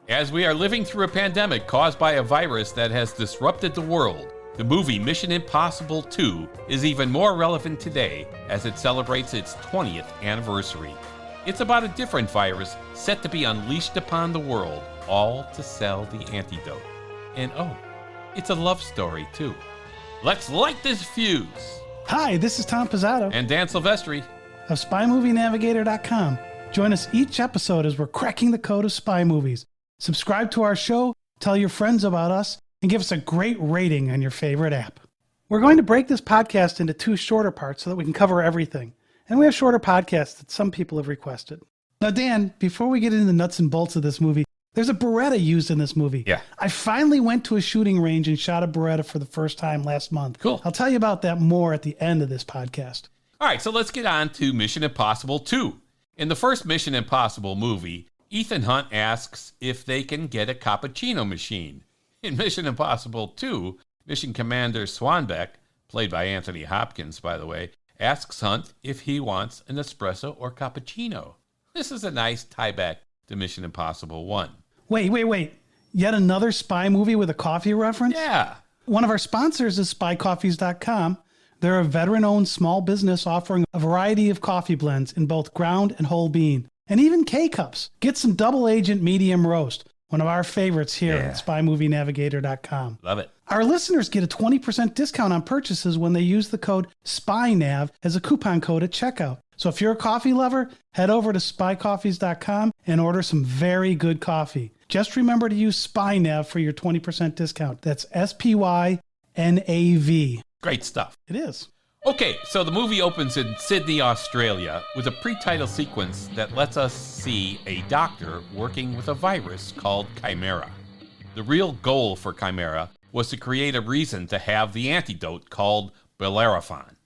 As we are living through a pandemic caused by a virus that has disrupted the world, the movie Mission Impossible 2 is even more relevant today as it celebrates its 20th anniversary. It's about a different virus set to be unleashed upon the world, all to sell the antidote. And it's a love story too. Let's light this fuse! Hi, this is Tom Pizzato And Dan Silvestri of SpyMovieNavigator.com. Join us each episode as we're cracking the code of spy movies. Subscribe to our show, tell your friends about us, and give us a great rating on your favorite app. We're going to break this podcast into 2 shorter parts so that we can cover everything. And we have shorter podcasts that some people have requested. Now, Dan, before we get into the nuts and bolts of this movie, there's a Beretta used in this movie. Yeah. I finally went to a shooting range and shot a Beretta for the first time last month. Cool. I'll tell you about that more at the end of this podcast. All right, so let's get on to Mission Impossible 2. In the first Mission Impossible movie, Ethan Hunt asks if they can get a cappuccino machine. In Mission Impossible 2, Mission Commander Swanbeck, played by Anthony Hopkins, by the way, asks Hunt if he wants an espresso or cappuccino. This is a nice tie back to Mission Impossible 1. Wait. Yet another spy movie with a coffee reference? Yeah. One of our sponsors is SpyCoffees.com. They're a veteran-owned small business offering a variety of coffee blends in both ground and whole bean, and even K-Cups. Get some double agent medium roast, one of our favorites here at SpyMovieNavigator.com. Love it. Our listeners get a 20% discount on purchases when they use the code SPYNAV as a coupon code at checkout. So if you're a coffee lover, head over to SpyCoffees.com and order some very good coffee. Just remember to use SPYNAV for your 20% discount. That's SPYNAV. Great stuff. It is. Okay, so the movie opens in Sydney, Australia, with a pre-title sequence that lets us see a doctor working with a virus called Chimera. The real goal for Chimera was to create a reason to have the antidote called Bellerophon.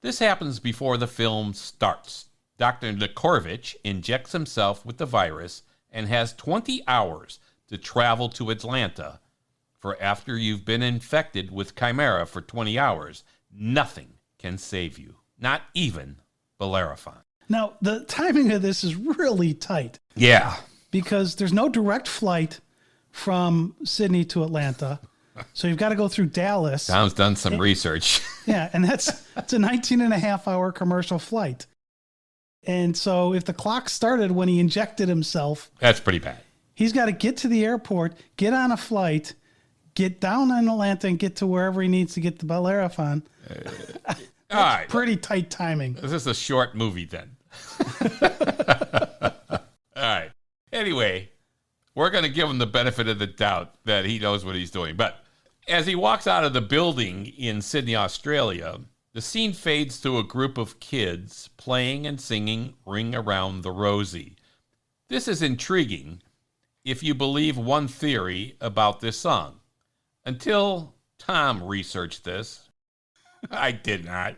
This happens before the film starts. Dr. Nikorovich injects himself with the virus and has 20 hours to travel to Atlanta. For after you've been infected with Chimera for 20 hours, nothing can save you. Not even Bellerophon. Now, the timing of this is really tight. Yeah. Because there's no direct flight from Sydney to Atlanta. So you've got to go through Dallas. Tom's done some research. Yeah, and it's a 19-and-a-half-hour commercial flight. And so if the clock started when he injected himself... That's pretty bad. He's got to get to the airport, get on a flight, get down in Atlanta, and get to wherever he needs to get to Bellerophon. All right. Pretty tight timing. This is a short movie then. All right. Anyway, we're going to give him the benefit of the doubt that he knows what he's doing. But as he walks out of the building in Sydney, Australia, the scene fades to a group of kids playing and singing Ring Around the Rosie. This is intriguing if you believe one theory about this song. Until Tom researched this, I did not.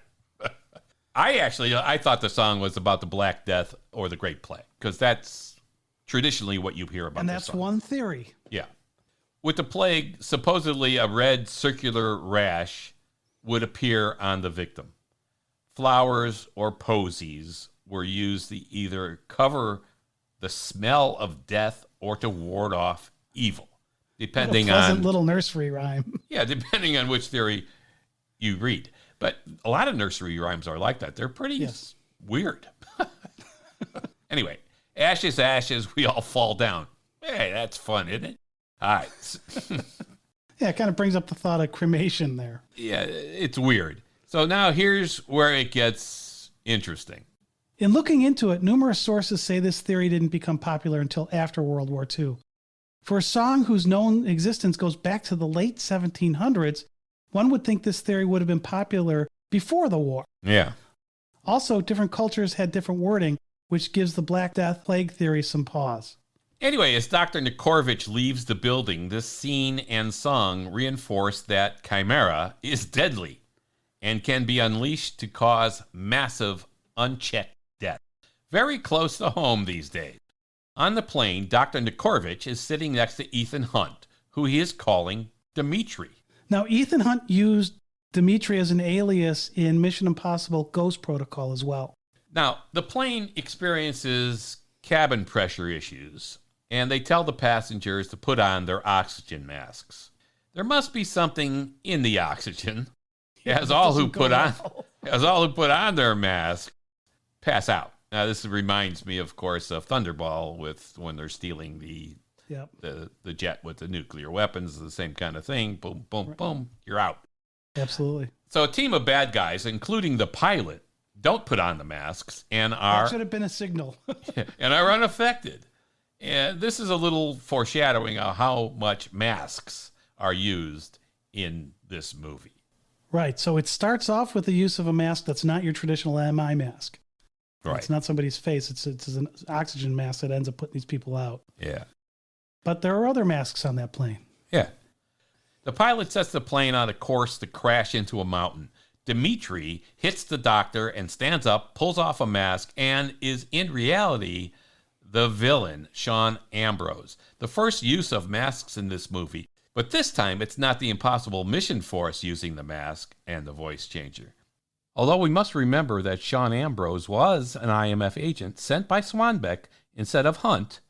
I thought the song was about the Black Death or the Great Plague, because that's traditionally what you hear about. And that's one theory. Yeah. With the plague, supposedly a red circular rash would appear on the victim. Flowers or posies were used to either cover the smell of death or to ward off evil, depending on little nursery rhyme. Yeah, depending on which theory you read. But a lot of nursery rhymes are like that. They're pretty weird. Anyway, ashes, ashes, we all fall down. Hey, that's fun, isn't it? All right. Yeah, it kind of brings up the thought of cremation there. Yeah, it's weird. So now here's where it gets interesting. In looking into it, numerous sources say this theory didn't become popular until after World War II. For a song whose known existence goes back to the late 1700s, one would think this theory would have been popular before the war. Yeah. Also, different cultures had different wording, which gives the Black Death plague theory some pause. Anyway, as Dr. Nikorovich leaves the building, this scene and song reinforce that Chimera is deadly and can be unleashed to cause massive, unchecked death. Very close to home these days. On the plane, Dr. Nikorovich is sitting next to Ethan Hunt, who he is calling Dimitri. Now, Ethan Hunt used Dimitri as an alias in Mission Impossible Ghost Protocol as well. Now, the plane experiences cabin pressure issues, and they tell the passengers to put on their oxygen masks. There must be something in the oxygen, as all who put on their mask pass out. Now, this reminds me, of course, of Thunderball with when they're stealing the jet with the nuclear weapons, the same kind of thing. Boom, boom, boom, you're out. Absolutely. So a team of bad guys, including the pilot, don't put on the masks and are... That should have been a signal. and are unaffected. And this is a little foreshadowing of how much masks are used in this movie. Right. So it starts off with the use of a mask that's not your traditional MI mask. Right. It's not somebody's face. It's an oxygen mask that ends up putting these people out. Yeah. But there are other masks on that plane. Yeah. The pilot sets the plane on a course to crash into a mountain. Dimitri hits the doctor and stands up, pulls off a mask, and is in reality the villain, Sean Ambrose. The first use of masks in this movie, but this time it's not the Impossible Mission Force using the mask and the voice changer. Although we must remember that Sean Ambrose was an IMF agent sent by Swanbeck instead of Hunt,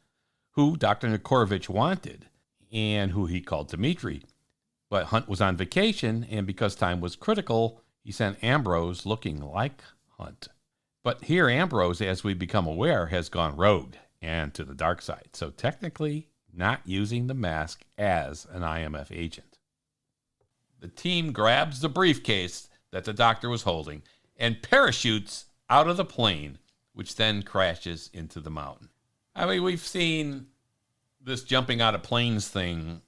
who Dr. Nikorovich wanted, and who he called Dimitri. But Hunt was on vacation, and because time was critical, he sent Ambrose looking like Hunt. But here Ambrose, as we become aware, has gone rogue and to the dark side, so technically not using the mask as an IMF agent. The team grabs the briefcase that the doctor was holding and parachutes out of the plane, which then crashes into the mountain. I mean, we've seen this jumping out of planes thing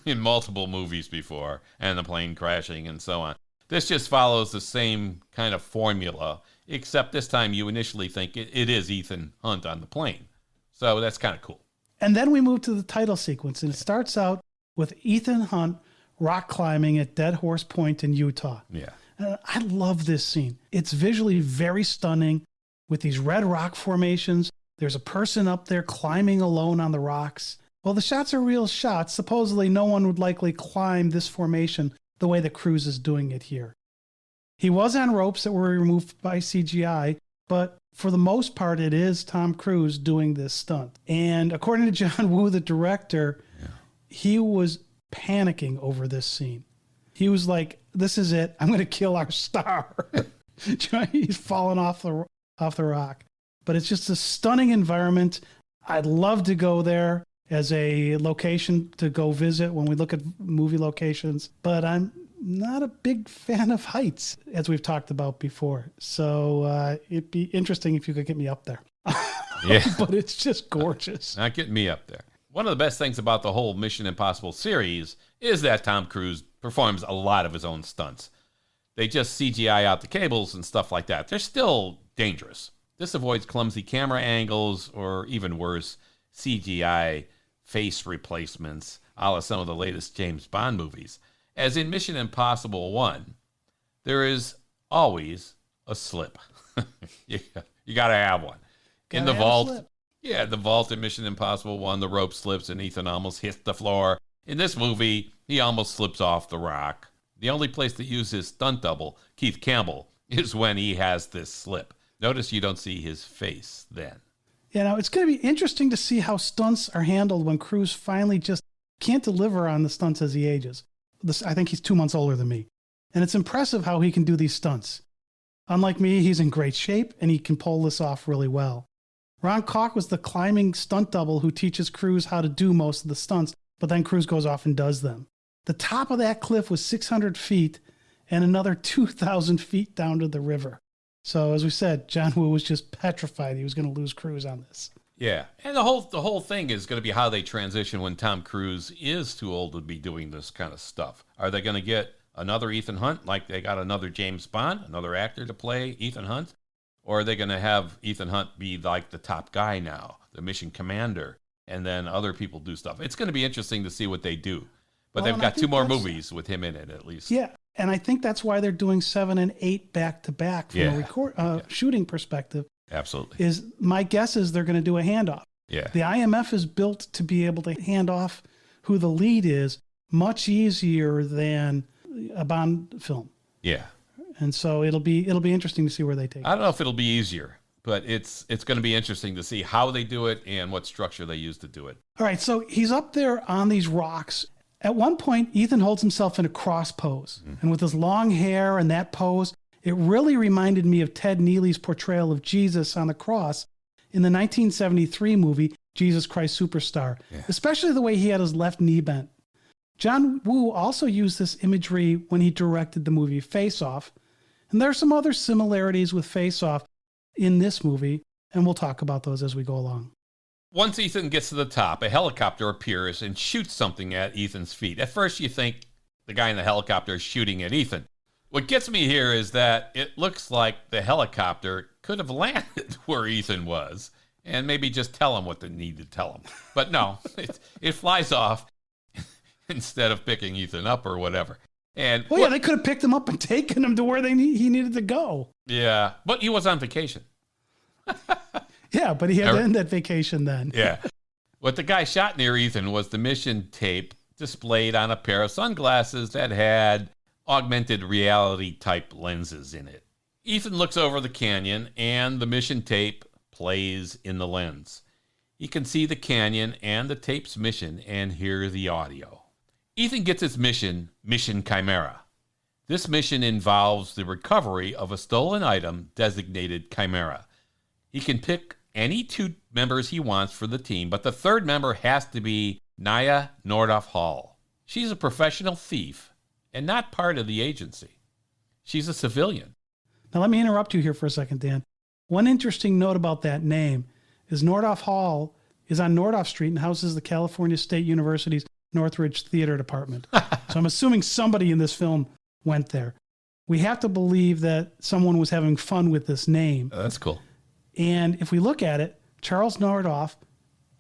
in multiple movies before, and the plane crashing and so on. This just follows the same kind of formula, except this time you initially think it is Ethan Hunt on the plane. So that's kind of cool. And then we move to the title sequence, and it starts out with Ethan Hunt rock climbing at Dead Horse Point in Utah. Yeah. I love this scene. It's visually very stunning with these red rock formations. There's a person up there climbing alone on the rocks. Well, the shots are real shots. Supposedly, no one would likely climb this formation the way that Cruise is doing it here. He was on ropes that were removed by CGI, but for the most part, it is Tom Cruise doing this stunt. And according to John Woo, the director, he was panicking over this scene. He was like, this is it. I'm going to kill our star. He's falling off the rock. But it's just a stunning environment. I'd love to go there as a location to go visit when we look at movie locations. But I'm not a big fan of heights, as we've talked about before. So it'd be interesting if you could get me up there. Yeah. But it's just gorgeous. Not getting me up there. One of the best things about the whole Mission Impossible series is that Tom Cruise performs a lot of his own stunts. They just CGI out the cables and stuff like that. They're still dangerous. This avoids clumsy camera angles or, even worse, CGI face replacements, a la some of the latest James Bond movies. As in Mission Impossible 1, there is always a slip. you got to have one. In the vault, the vault in Mission Impossible 1, the rope slips and Ethan almost hits the floor. In this movie, he almost slips off the rock. The only place to use his stunt double, Keith Campbell, is when he has this slip. Notice you don't see his face then. You know, it's going to be interesting to see how stunts are handled when Cruise finally just can't deliver on the stunts as he ages. I think he's 2 months older than me. And it's impressive how he can do these stunts. Unlike me, he's in great shape, and he can pull this off really well. Ron Koch was the climbing stunt double who teaches Cruise how to do most of the stunts, but then Cruise goes off and does them. The top of that cliff was 600 feet and another 2,000 feet down to the river. So as we said, John Woo was just petrified he was going to lose Cruise on this. Yeah, and the whole thing is going to be how they transition when Tom Cruise is too old to be doing this kind of stuff. Are they going to get another Ethan Hunt like they got another James Bond, another actor to play Ethan Hunt? Or are they going to have Ethan Hunt be like the top guy now, the mission commander, and then other people do stuff? It's going to be interesting to see what they do. But they've got 2 more movies with him in it, at least. Yeah, and I think that's why they're doing 7 and 8 back to back from a shooting perspective. Absolutely. My guess is they're going to do a handoff. Yeah. The IMF is built to be able to hand off who the lead is much easier than a Bond film. Yeah. And so it'll be interesting to see where they take it. I don't know if it'll be easier, but it's going to be interesting to see how they do it and what structure they use to do it. All right, so he's up there on these rocks. At one point, Ethan holds himself in a cross pose. And with his long hair and that pose, it really reminded me of Ted Neely's portrayal of Jesus on the cross in the 1973 movie, Jesus Christ Superstar, especially the way he had his left knee bent. John Woo also used this imagery when he directed the movie Face Off. And there are some other similarities with Face Off in this movie, and we'll talk about those as we go along. Once Ethan gets to the top, a helicopter appears and shoots something at Ethan's feet. At first, you think the guy in the helicopter is shooting at Ethan. What gets me here is that it looks like the helicopter could have landed where Ethan was and maybe just tell him what they need to tell him. But no, it flies off instead of picking Ethan up or whatever. And they could have picked him up and taken him to where he needed to go. Yeah, but he was on vacation. Yeah, but he had to end that vacation then. Yeah. What the guy shot near Ethan was the mission tape displayed on a pair of sunglasses that had augmented reality type lenses in it. Ethan looks over the canyon and the mission tape plays in the lens. He can see the canyon and the tape's mission and hear the audio. Ethan gets his mission Chimera. This mission involves the recovery of a stolen item designated Chimera. He can pick any two members he wants for the team, but the third member has to be Nyah Nordoff Hall. She's a professional thief and not part of the agency. She's a civilian. Now let me interrupt you here for a second, Dan. One interesting note about that name is Nordoff Hall is on Nordoff Street and houses the California State University's Northridge Theater Department. So I'm assuming somebody in this film went there. We have to believe that someone was having fun with this name. That's cool. And if we look at it, Charles Nordoff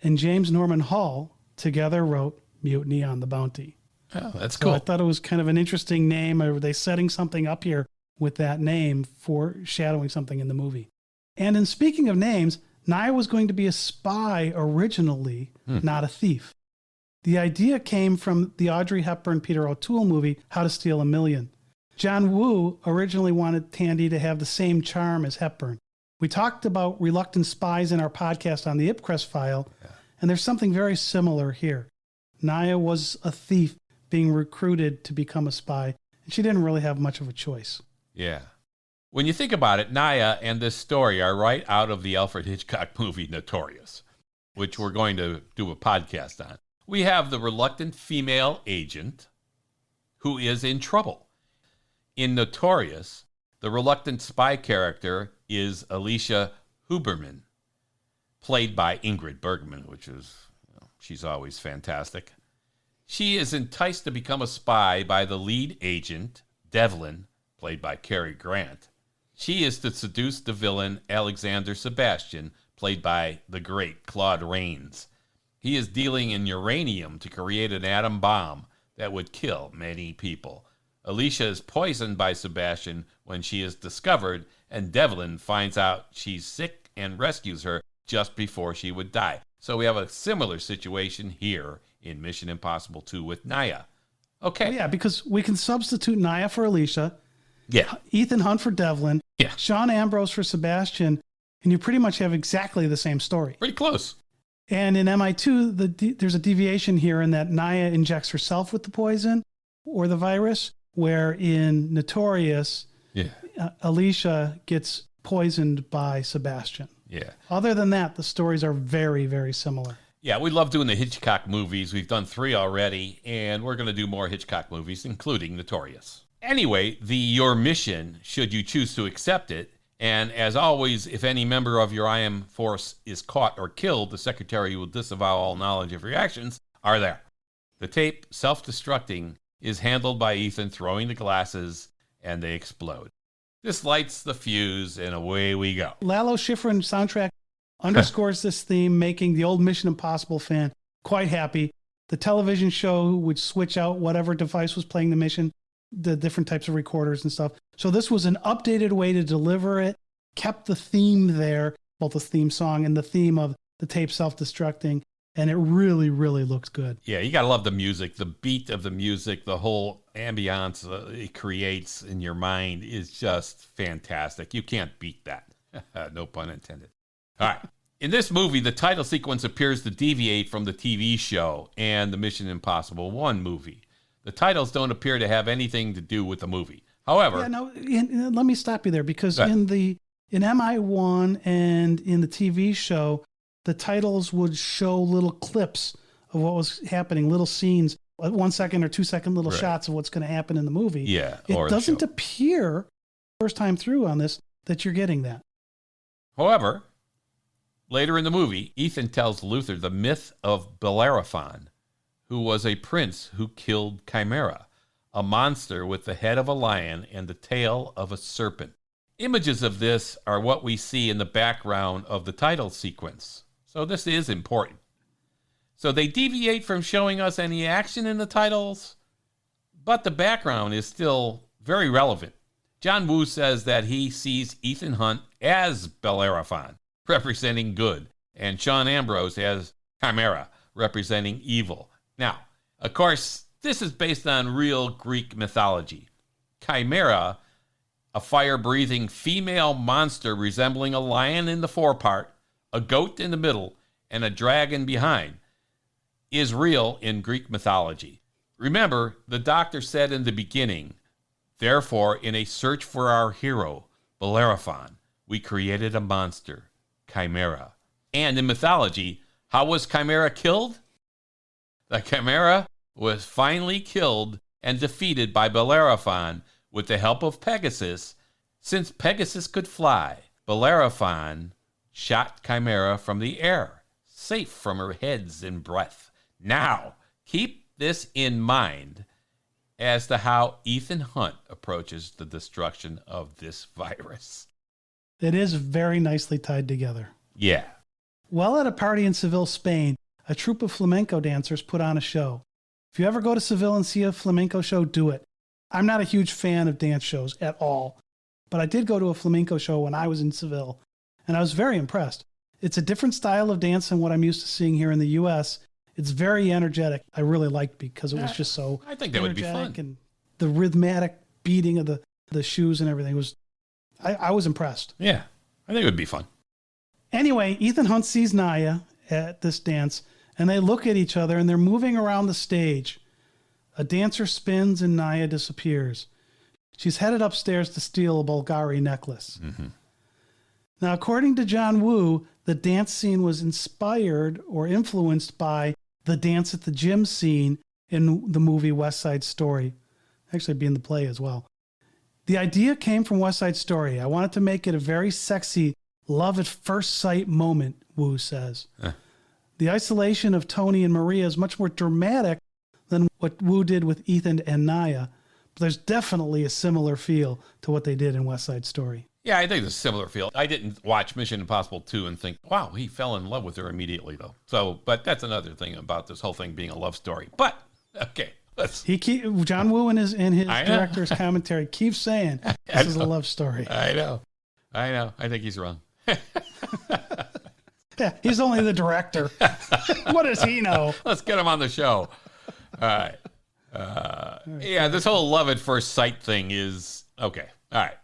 and James Norman Hall together wrote Mutiny on the Bounty. Oh, that's cool. So I thought it was kind of an interesting name. Are they setting something up here with that name, foreshadowing something in the movie? And in speaking of names, Nyah was going to be a spy originally, not a thief. The idea came from the Audrey Hepburn, Peter O'Toole movie, How to Steal a Million. John Woo originally wanted Tandy to have the same charm as Hepburn. We talked about reluctant spies in our podcast on the Ipcrest file, and there's something very similar here. Nyah was a thief being recruited to become a spy, and she didn't really have much of a choice. Yeah. When you think about it, Nyah and this story are right out of the Alfred Hitchcock movie Notorious, which we're going to do a podcast on. We have the reluctant female agent who is in trouble. In Notorious, the reluctant spy character is Alicia Huberman, played by Ingrid Bergman, which is, she's always fantastic. She is enticed to become a spy by the lead agent, Devlin, played by Cary Grant. She is to seduce the villain, Alexander Sebastian, played by the great Claude Rains. He is dealing in uranium to create an atom bomb that would kill many people. Alicia is poisoned by Sebastian when she is discovered, and Devlin finds out she's sick and rescues her just before she would die. So we have a similar situation here in Mission Impossible 2 with Nyah. Okay. Oh, yeah, because we can substitute Nyah for Alicia. Yeah. Ethan Hunt for Devlin. Yeah. Sean Ambrose for Sebastian. And you pretty much have exactly the same story. Pretty close. And in MI2, there's a deviation here in that Nyah injects herself with the poison or the virus, where in Notorious, Alicia gets poisoned by Sebastian. Yeah. Other than that, the stories are very, very similar. Yeah, we love doing the Hitchcock movies. We've done 3 already, and we're going to do more Hitchcock movies, including Notorious. Anyway, your mission, should you choose to accept it, and as always, if any member of your IM force is caught or killed, the Secretary will disavow all knowledge of your actions, are there. The tape, self-destructing, is handled by Ethan throwing the glasses, and they explode. This lights the fuse, and away we go. Lalo Schifrin soundtrack underscores this theme, making the old Mission Impossible fan quite happy. The television show would switch out whatever device was playing the mission, the different types of recorders and stuff. So this was an updated way to deliver it, kept the theme there, both the theme song and the theme of the tape self-destructing, and it really, really looked good. Yeah, you got to love the music. The beat of the music, the whole ambiance it creates in your mind is just fantastic. You can't beat that. No pun intended. All right. In this movie, the title sequence appears to deviate from the TV show and the Mission Impossible 1 movie. The titles don't appear to have anything to do with the movie. However... Yeah, no, let me stop you there, because in MI1 and in the TV show, the titles would show little clips of what was happening, little scenes, 1 second or 2 second little shots of what's going to happen in the movie. Yeah. It doesn't appear, first time through on this, that you're getting that. However, later in the movie, Ethan tells Luther the myth of Bellerophon, who was a prince who killed Chimera, a monster with the head of a lion and the tail of a serpent. Images of this are what we see in the background of the title sequence. So this is important. So they deviate from showing us any action in the titles, but the background is still very relevant. John Woo says that he sees Ethan Hunt as Bellerophon, representing good, and Sean Ambrose as Chimera, representing evil. Now, of course, this is based on real Greek mythology. Chimera, a fire-breathing female monster resembling a lion in the forepart, a goat in the middle, and a dragon behind, is real in Greek mythology. Remember, the Doctor said in the beginning, therefore, in a search for our hero, Bellerophon, we created a monster, Chimera. And in mythology, how was Chimera killed? The Chimera was finally killed and defeated by Bellerophon with the help of Pegasus. Since Pegasus could fly, Bellerophon shot Chimera from the air, safe from her heads and breath. Now, keep this in mind as to how Ethan Hunt approaches the destruction of this virus. It is very nicely tied together. Yeah. While at a party in Seville, Spain, a troupe of flamenco dancers put on a show. If you ever go to Seville and see a flamenco show, do it. I'm not a huge fan of dance shows at all, but I did go to a flamenco show when I was in Seville, and I was very impressed. It's a different style of dance than what I'm used to seeing here in the U.S. It's very energetic. I really liked it because it was just so I think that would be fun. And the rhythmic beating of the shoes and everything was, I was impressed. Yeah, I think it would be fun. Anyway, Ethan Hunt sees Nyah at this dance, and they look at each other, and they're moving around the stage. A dancer spins, and Nyah disappears. She's headed upstairs to steal a Bulgari necklace. Mm-hmm. Now, according to John Woo, the dance scene was inspired or influenced by the dance at the gym scene in the movie West Side Story. Actually, being the play as well. The idea came from West Side Story. I wanted to make it a very sexy, love at first sight moment, Woo says. The isolation of Tony and Maria is much more dramatic than what Woo did with Ethan and Nyah, but there's definitely a similar feel to what they did in West Side Story. Yeah, I think it's a similar feel. I didn't watch Mission Impossible 2 and think, wow, he fell in love with her immediately, though. So, but that's another thing about this whole thing being a love story. But, okay, let's... John Woo in his director's commentary keeps saying this is a love story. I know. I think he's wrong. Yeah, he's only the director. What does he know? Let's get him on the show. All right. Yeah, this whole love at first sight thing is... Okay, all right.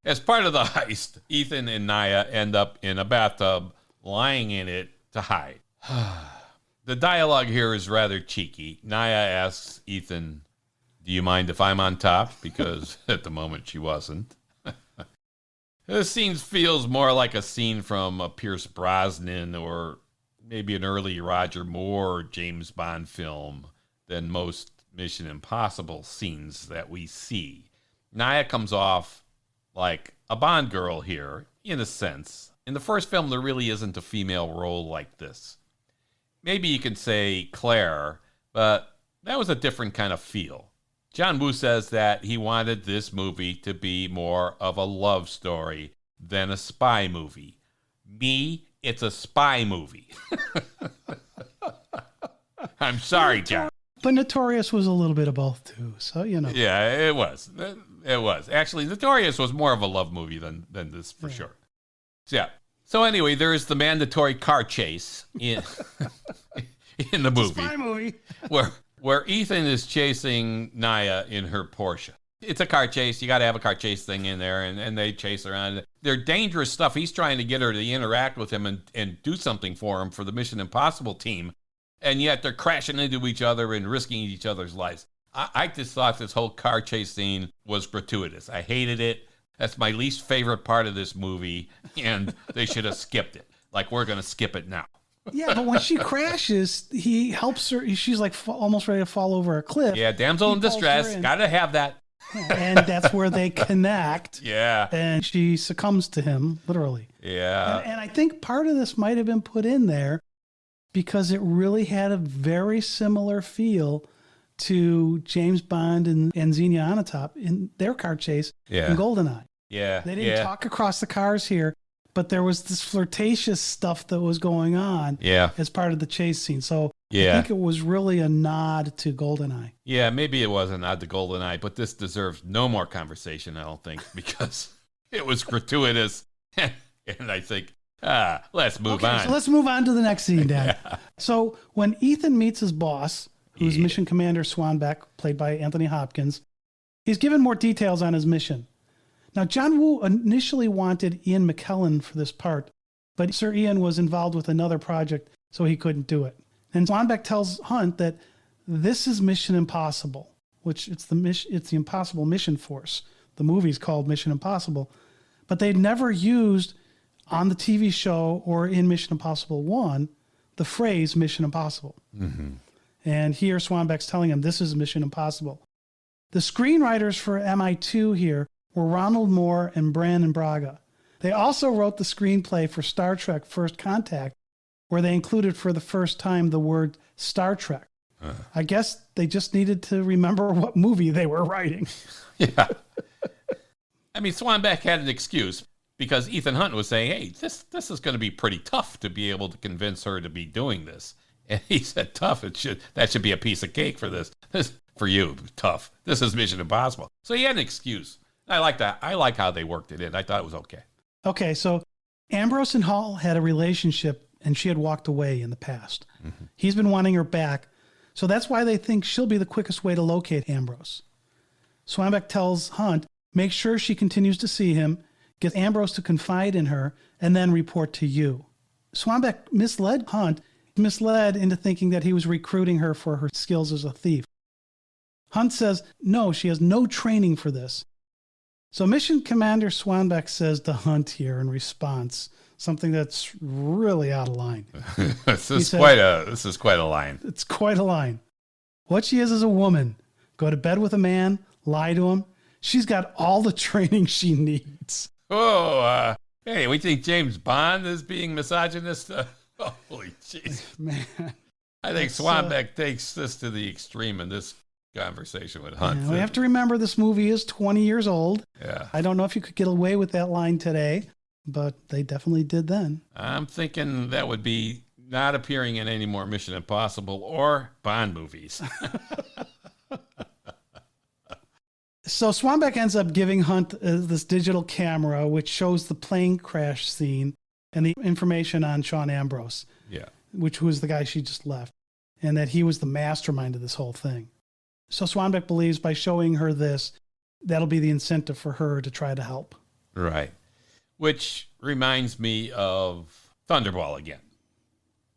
As part of the heist, Ethan and Nyah end up in a bathtub, lying in it to hide. The dialogue here is rather cheeky. Nyah asks Ethan, do you mind if I'm on top? Because at the moment she wasn't. This scene feels more like a scene from a Pierce Brosnan or maybe an early Roger Moore James Bond film than most Mission Impossible scenes that we see. Nyah comes off like a Bond girl here, in a sense. In the first film, there really isn't a female role like this. Maybe you could say Claire, but that was a different kind of feel. John Woo says that he wanted this movie to be more of a love story than a spy movie. Me, it's a spy movie. I'm sorry, John. But Notorious was a little bit of both, too, so, you know. Yeah, it was. It was. Actually, Notorious was more of a love movie than this, for sure. Yeah. So anyway, there is the mandatory car chase in the movie. Spy movie. Where Ethan is chasing Nyah in her Porsche. It's a car chase. You got to have a car chase thing in there, and they chase around. They're dangerous stuff. He's trying to get her to interact with him and do something for him for the Mission Impossible team, and yet they're crashing into each other and risking each other's lives. I just thought this whole car chase scene was gratuitous. I hated it. That's my least favorite part of this movie, and they should have skipped it. Like, we're going to skip it now. Yeah, but when she crashes, he helps her. She's like almost ready to fall over a cliff. Yeah, damsel in distress. Got to have that. And that's where they connect. Yeah. And she succumbs to him, literally. Yeah. And I think part of this might have been put in there because it really had a very similar feel to James Bond and Xenia Onatopp in their car chase in GoldenEye. Yeah. They didn't talk across the cars here, but there was this flirtatious stuff that was going on as part of the chase scene. So I think it was really a nod to GoldenEye. Yeah, maybe it was a nod to GoldenEye, but this deserves no more conversation, I don't think, because it was gratuitous. And I think, let's move on. So let's move on to the next scene, Dan. So when Ethan meets his boss, who's Mission Commander Swanbeck, played by Anthony Hopkins, he's given more details on his mission. Now, John Woo initially wanted Ian McKellen for this part, but Sir Ian was involved with another project, so he couldn't do it. And Swanbeck tells Hunt that this is Mission Impossible, which it's the Impossible Mission Force. The movie's called Mission Impossible, but they'd never used on the TV show or in Mission Impossible 1 the phrase Mission Impossible. Mm-hmm. And here Swanbeck's telling him this is Mission Impossible. The screenwriters for MI2 here were Ronald Moore and Brannon Braga. They also wrote the screenplay for Star Trek First Contact, where they included for the first time the word Star Trek. I guess they just needed to remember what movie they were writing. Yeah. I mean, Swanbeck had an excuse because Ethan Hunt was saying, hey, this is going to be pretty tough to be able to convince her to be doing this. And he said, tough, that should be a piece of cake for this. This for you, tough. This is Mission Impossible. So he had an excuse. I like that. I like how they worked it in. I thought it was okay. Okay, so Ambrose and Hall had a relationship, and she had walked away in the past. Mm-hmm. He's been wanting her back, so that's why they think she'll be the quickest way to locate Ambrose. Swanbeck tells Hunt, make sure she continues to see him, get Ambrose to confide in her, and then report to you. Swanbeck misled Hunt, into thinking that he was recruiting her for her skills as a thief. Hunt says, no, she has no training for this. So Mission Commander Swanbeck says to Hunt here in response, something that's really out of line. This is quite a line. It's quite a line. What she is a woman. Go to bed with a man, lie to him. She's got all the training she needs. Oh, hey, we think James Bond is being misogynist? Holy jeez. Man. I think Swanbeck takes this to the extreme in this conversation with Hunt. Yeah, we have to remember this movie is 20 years old. Yeah. I don't know if you could get away with that line today, but they definitely did then. I'm thinking that would be not appearing in any more Mission Impossible or Bond movies. So Swanbeck ends up giving Hunt this digital camera, which shows the plane crash scene and the information on Sean Ambrose, which was the guy she just left, and that he was the mastermind of this whole thing. So Swanbeck believes by showing her this, that'll be the incentive for her to try to help. Right. Which reminds me of Thunderball again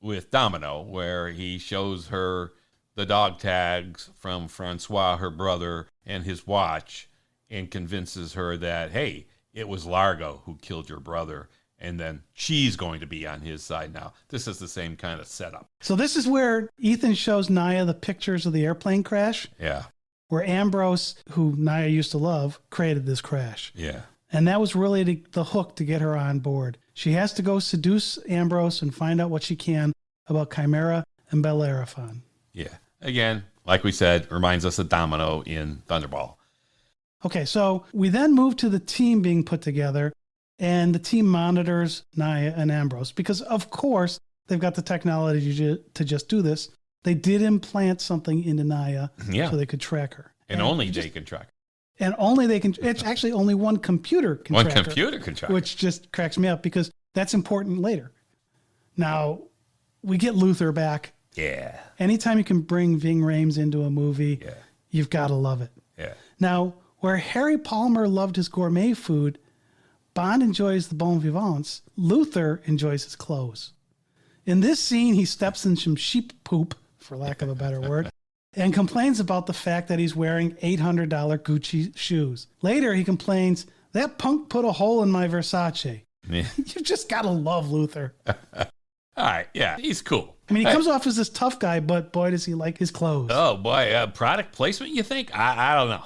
with Domino, where he shows her the dog tags from Francois, her brother, and his watch, and convinces her that, hey, it was Largo who killed your brother. And then she's going to be on his side now. This is the same kind of setup. So this is where Ethan shows Nyah the pictures of the airplane crash. Yeah. Where Ambrose, who Nyah used to love, created this crash. Yeah. And that was really the hook to get her on board. She has to go seduce Ambrose and find out what she can about Chimera and Bellerophon. Yeah. Again, like we said, reminds us of Domino in Thunderball. Okay, so we then move to the team being put together. And the team monitors Nyah and Ambrose because, of course, they've got the technology to just do this. They did implant something into Nyah so they could track her. And only they can track her. And only they can. It's actually only one computer can track her. One computer can track her. Which just cracks me up because that's important later. Now, we get Luther back. Yeah. Anytime you can bring Ving Rhames into a movie, you've got to love it. Yeah. Now, Where Harry Palmer loved his gourmet food, Bond enjoys the bon vivants, Luther enjoys his clothes. In this scene, he steps in some sheep poop, for lack of a better word, and complains about the fact that he's wearing $800 Gucci shoes. Later, he complains, that punk put a hole in my Versace. Yeah. You just gotta love Luther. All right, yeah, he's cool. I mean, he comes off as this tough guy, but boy, does he like his clothes. Oh, boy, product placement, you think? I don't know.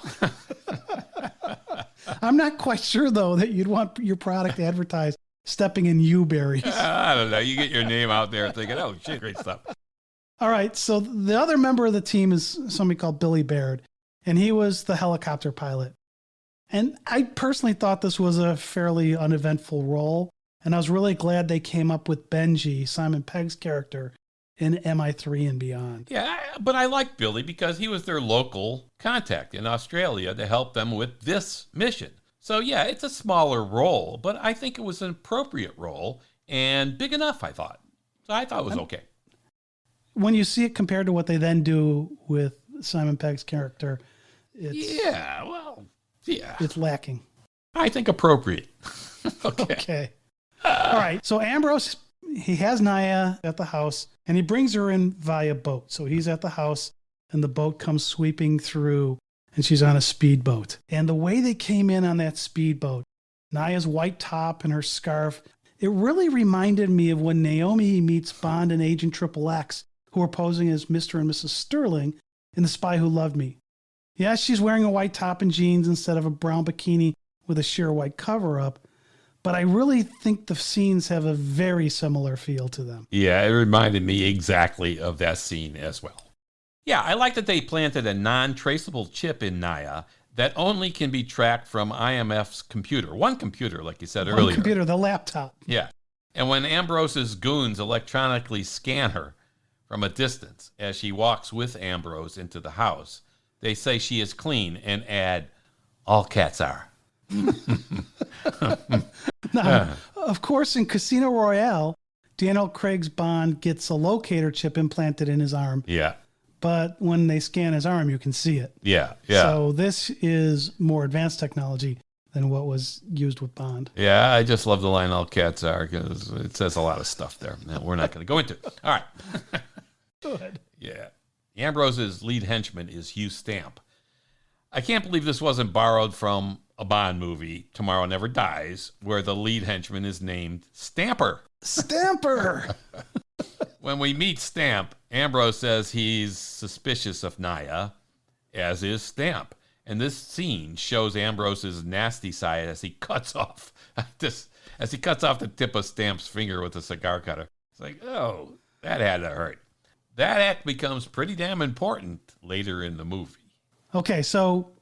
I'm not quite sure, though, that you'd want your product advertised stepping in Uberries. I don't know. You get your name out there thinking, oh, shit, great stuff. All right, so the other member of the team is somebody called Billy Baird, and he was the helicopter pilot. And I personally thought this was a fairly uneventful role, and I was really glad they came up with Benji, Simon Pegg's character, in MI3 and beyond. Yeah, but I like Billy because he was their local contact in Australia to help them with this mission. So yeah, it's a smaller role, but I think it was an appropriate role and big enough, I thought. So I thought it was okay. When you see it compared to what they then do with Simon Pegg's character, it's lacking. I think appropriate. Okay. All right. So Ambrose, he has Nyah at the house, and he brings her in via boat. So he's at the house, and the boat comes sweeping through, and she's on a speedboat. And the way they came in on that speedboat, Nyah's white top and her scarf, it really reminded me of when Naomi meets Bond and Agent XXX, who are posing as Mr. and Mrs. Sterling in The Spy Who Loved Me. Yes, she's wearing a white top and jeans instead of a brown bikini with a sheer white cover-up, but I really think the scenes have a very similar feel to them. Yeah, it reminded me exactly of that scene as well. Yeah, I like that they planted a non-traceable chip in Nyah that only can be tracked from IMF's computer. One computer, like you said earlier. One computer, the laptop. Yeah. And when Ambrose's goons electronically scan her from a distance as she walks with Ambrose into the house, they say she is clean and add, all cats are. Now, of course, in Casino Royale, Daniel Craig's Bond gets a locator chip implanted in his arm. Yeah. But when they scan his arm, you can see it. Yeah. So this is more advanced technology than what was used with Bond. Yeah, I just love the line all cats are because it says a lot of stuff there. That we're not going to go into. All right. Good. Yeah. Ambrose's lead henchman is Hugh Stamp. I can't believe this wasn't borrowed from a Bond movie, Tomorrow Never Dies, where the lead henchman is named Stamper. Stamper! When we meet Stamp, Ambrose says he's suspicious of Nyah, as is Stamp. And this scene shows Ambrose's nasty side as he cuts off the tip of Stamp's finger with a cigar cutter. It's like, oh, that had to hurt. That act becomes pretty damn important later in the movie. Okay, so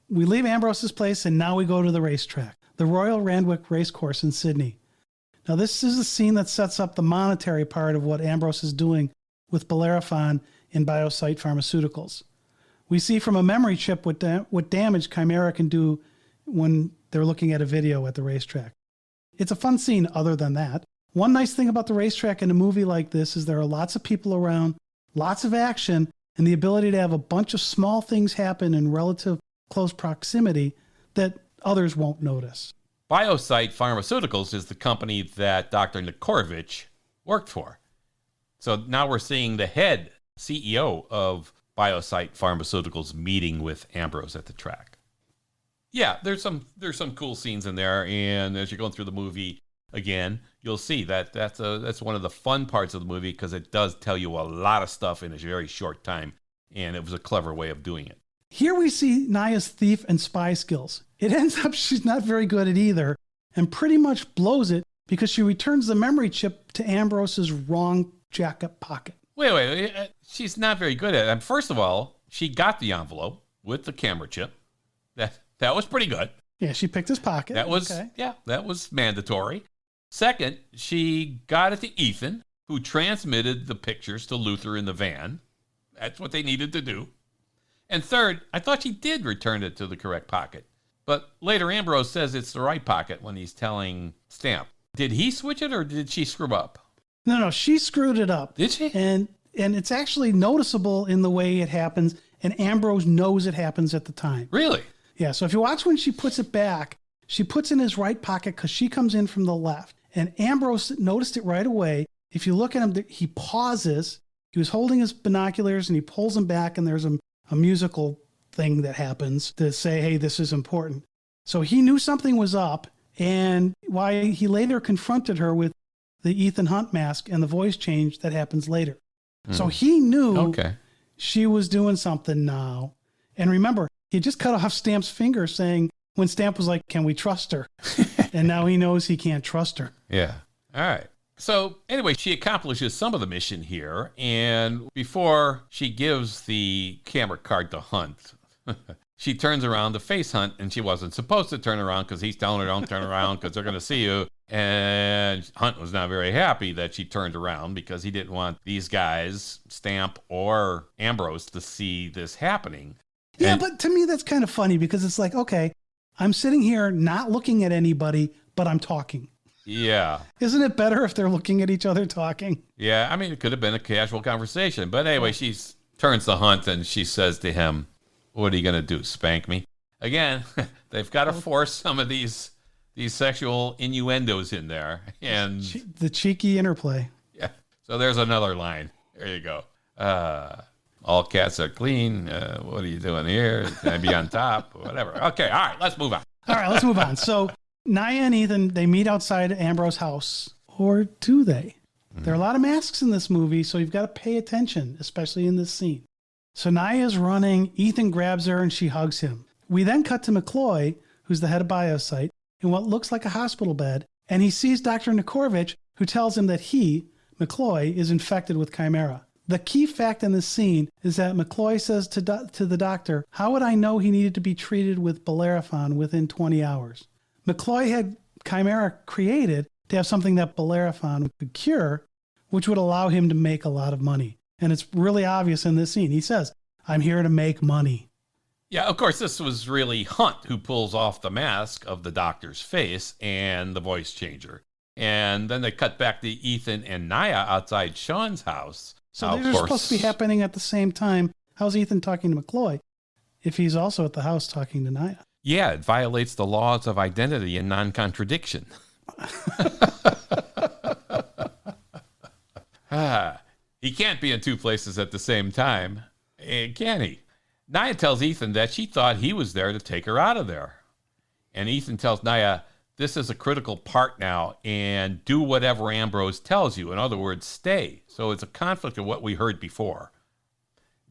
we leave Ambrose's place and now we go to the racetrack, the Royal Randwick Racecourse in Sydney. Now, this is a scene that sets up the monetary part of what Ambrose is doing with Bellerophon in Biosite Pharmaceuticals. We see from a memory chip what damage Chimera can do when they're looking at a video at the racetrack. It's a fun scene other than that. One nice thing about the racetrack in a movie like this is there are lots of people around, lots of action, and the ability to have a bunch of small things happen in relative close proximity that others won't notice. Biosite Pharmaceuticals is the company that Dr. Nikorovich worked for. So now we're seeing the head CEO of Biosite Pharmaceuticals meeting with Ambrose at the track. Yeah, there's some cool scenes in there, and as you're going through the movie again, you'll see that that's one of the fun parts of the movie because it does tell you a lot of stuff in a very short time, and it was a clever way of doing it. Here we see Nyah's thief and spy skills. It ends up she's not very good at either and pretty much blows it because she returns the memory chip to Ambrose's wrong jacket pocket. Wait. She's not very good at it. First of all, she got the envelope with the camera chip. That was pretty good. Yeah, she picked his pocket. That was, okay. Yeah, that was mandatory. Second, she got it to Ethan, who transmitted the pictures to Luther in the van. That's what they needed to do. And third, I thought she did return it to the correct pocket. But later Ambrose says it's the right pocket when he's telling Stamp. Did he switch it or did she screw up? No, she screwed it up. Did she? And it's actually noticeable in the way it happens, and Ambrose knows it happens at the time. Really? Yeah, so if you watch when she puts it back, she puts it in his right pocket because she comes in from the left. And Ambrose noticed it right away. If you look at him, he pauses. He was holding his binoculars and he pulls them back, and there's a musical thing that happens to say, hey, this is important. So he knew something was up, and why he later confronted her with the Ethan Hunt mask and the voice change that happens later. So he knew she was doing something now. And remember, he just cut off Stamp's finger saying, when Stamp was like, can we trust her? And now he knows he can't trust her. Yeah. All right. So anyway, she accomplishes some of the mission here. And before she gives the camera card to Hunt, she turns around to face Hunt, and she wasn't supposed to turn around because he's telling her don't turn around because they're going to see you. And Hunt was not very happy that she turned around because he didn't want these guys, Stamp or Ambrose, to see this happening. Yeah, but to me, that's kind of funny because it's like, okay, I'm sitting here not looking at anybody, but I'm talking. Yeah. Isn't it better if they're looking at each other talking? Yeah, I mean, it could have been a casual conversation. But anyway, she turns to Hunt and she says to him, what are you going to do, spank me? Again, they've got to force some of these sexual innuendos in there. And the cheeky interplay. Yeah. So there's another line. There you go. All cats are clean. What are you doing here? Can I be on top? Whatever. Okay. All right. Let's move on. All right. Let's move on. So Nyah and Ethan, they meet outside Ambrose's house. Or do they? There are a lot of masks in this movie, so you've got to pay attention, especially in this scene. So Nyah's running. Ethan grabs her and she hugs him. We then cut to McCloy, who's the head of Biosite, in what looks like a hospital bed. And he sees Dr. Nikorovich, who tells him that he, McCloy, is infected with Chimera. The key fact in this scene is that McCloy says to the doctor, how would I know he needed to be treated with Bellerophon within 20 hours? McCloy had Chimera created to have something that Bellerophon could cure, which would allow him to make a lot of money. And it's really obvious in this scene. He says, I'm here to make money. Yeah, of course, this was really Hunt who pulls off the mask of the doctor's face and the voice changer. And then they cut back to Ethan and Nyah outside Sean's house. So they're supposed to be happening at the same time. How's Ethan talking to McCloy if he's also at the house talking to Nyah? Yeah, it violates the laws of identity and non-contradiction. He can't be in two places at the same time, can he? Nyah tells Ethan that she thought he was there to take her out of there. And Ethan tells Nyah, this is a critical part now, and do whatever Ambrose tells you. In other words, stay. So it's a conflict of what we heard before.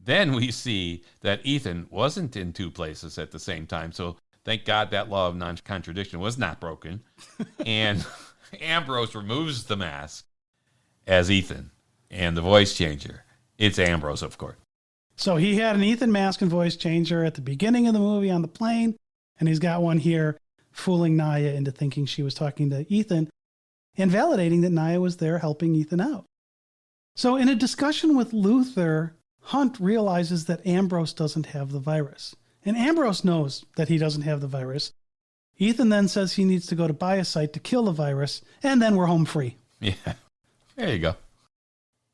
Then we see that Ethan wasn't in two places at the same time. So thank God that law of non-contradiction was not broken. And Ambrose removes the mask as Ethan and the voice changer. It's Ambrose, of course. So he had an Ethan mask and voice changer at the beginning of the movie on the plane, and he's got one here fooling Nyah into thinking she was talking to Ethan and validating that Nyah was there helping Ethan out. So in a discussion with Luther, Hunt realizes that Ambrose doesn't have the virus. And Ambrose knows that he doesn't have the virus. Ethan then says he needs to go to Biosite to kill the virus, and then we're home free. Yeah, there you go.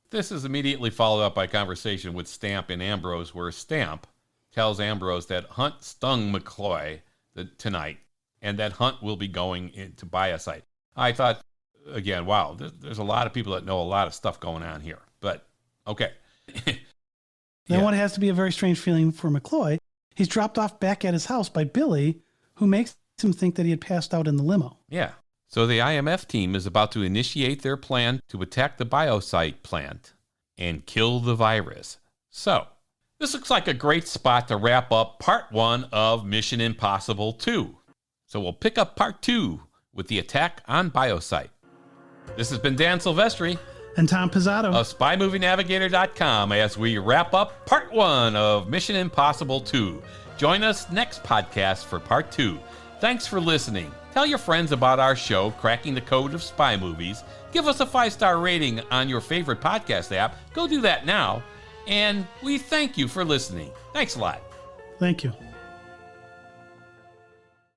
This is immediately followed up by a conversation with Stamp and Ambrose, where Stamp tells Ambrose that Hunt stung McCloy tonight, and that Hunt will be going into Biosite. I thought, again, wow, there's a lot of people that know a lot of stuff going on here. But, okay. Then what has to be a very strange feeling for McCloy, he's dropped off back at his house by Billy, who makes him think that he had passed out in the limo. Yeah. So the IMF team is about to initiate their plan to attack the Biosite plant and kill the virus. So, this looks like a great spot to wrap up part 1 of Mission Impossible 2. So we'll pick up part 2 with the attack on Biosite. This has been Dan Silvestri and Tom Pizzato of SpyMovieNavigator.com as we wrap up part 1 of Mission Impossible 2. Join us next podcast for part 2. Thanks for listening. Tell your friends about our show, Cracking the Code of Spy Movies. Give us a 5-star rating on your favorite podcast app. Go do that now. And we thank you for listening. Thanks a lot. Thank you.